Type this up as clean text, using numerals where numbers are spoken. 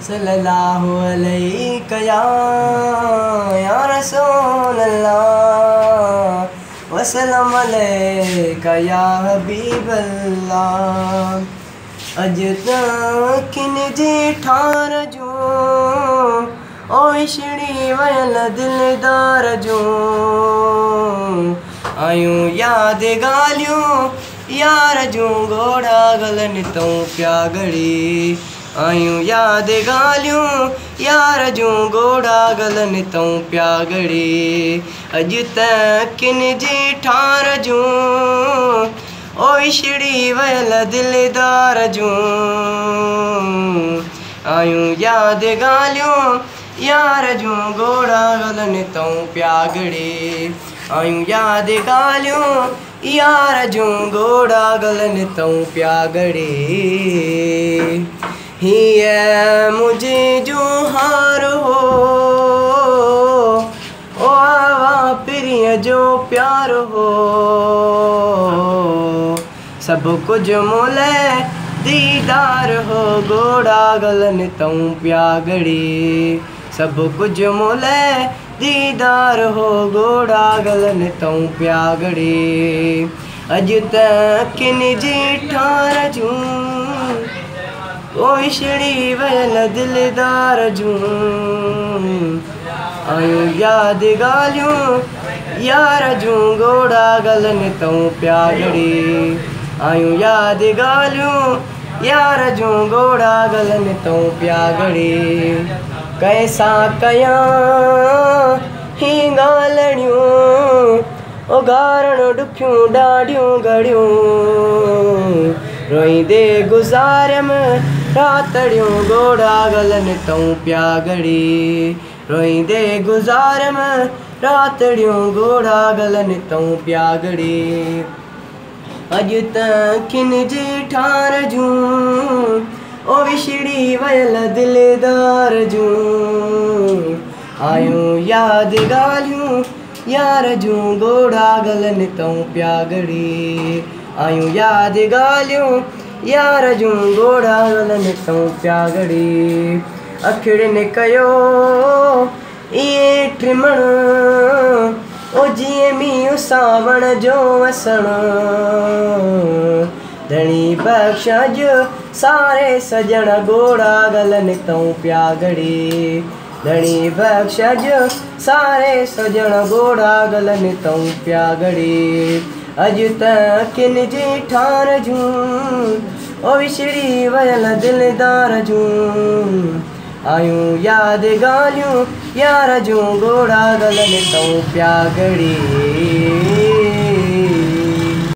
सल्लल्लाहु अलैका या रसूल अल्लाह वसल्लम अलैका या हबीब अल्लाह। अज तक जे ठार जो ओ इशड़ी वयल दिलदार जो आयूं याद गालियूं यार जूं घोड़ा गलन तो प्या घड़ी आयूं याद गालियूं यार जूं घोड़ा गलन तो प्या घड़ी। अज तक जे ठार जो ओ इशड़ी वयल दिलदार जो आयूं याद गालियूं यार जूं घोड़ा गलन तो प्या घड़ी आयूं याद गालियूं यार जूं घोड़ा गलन तो प्या घड़ी। ही मुझे जो हार हो ओ आवा प्रिय जो प्यार हो सब कुछ मोले दीदार हो घोड़ा गलन तो प्या घड़ी सब कुछ मोले दीदार हो घोड़ा गलन तो प्या घड़ी। अज तक जे ठार जूं ओ इशड़ी वयल दिलदार जूं आयूं याद गालियूं यार जूं घोड़ा गलन तो प्या घड़ी आयूं याद गालियूं यार जूं घोड़ा गलन तो प्या घड़ी। कैसा कया ही गालड़ियूं ओ गारण दुखियूं डाढ़ियूं घड़ियूं रोईंदे गुज़ारियम रातड़ियूं घोड़ा गलन तो प्या घड़ी रोईंदे गुज़ारियम रातड़ियूं घोड़ा गलन तो प्या घड़ी। अज तक जे ठार जूं ओ विछड़ी वयल दिलदार जूं आयूं याद गालियूं यार जूं घोड़ा गलन तो प्या घड़ी आयूं याद गालियूं यार जूं घोड़ा गलन तो प्या घड़ी। अखिड़न कयो इए ट्रिमण ओ जीअं मींहुं सावण जो वसण धणी बख्शज सारे सजण घोड़ा गलन तो प्या घड़ी धणी बख्शज सारे सजण घोड़ा गलन तो प्या घड़ी। अज तक जे ठार जूं ओ विछड़ी वयल दिलदार जूं आयूं याद गालियूं यार जूं घोड़ा गलन तो प्या घड़ी।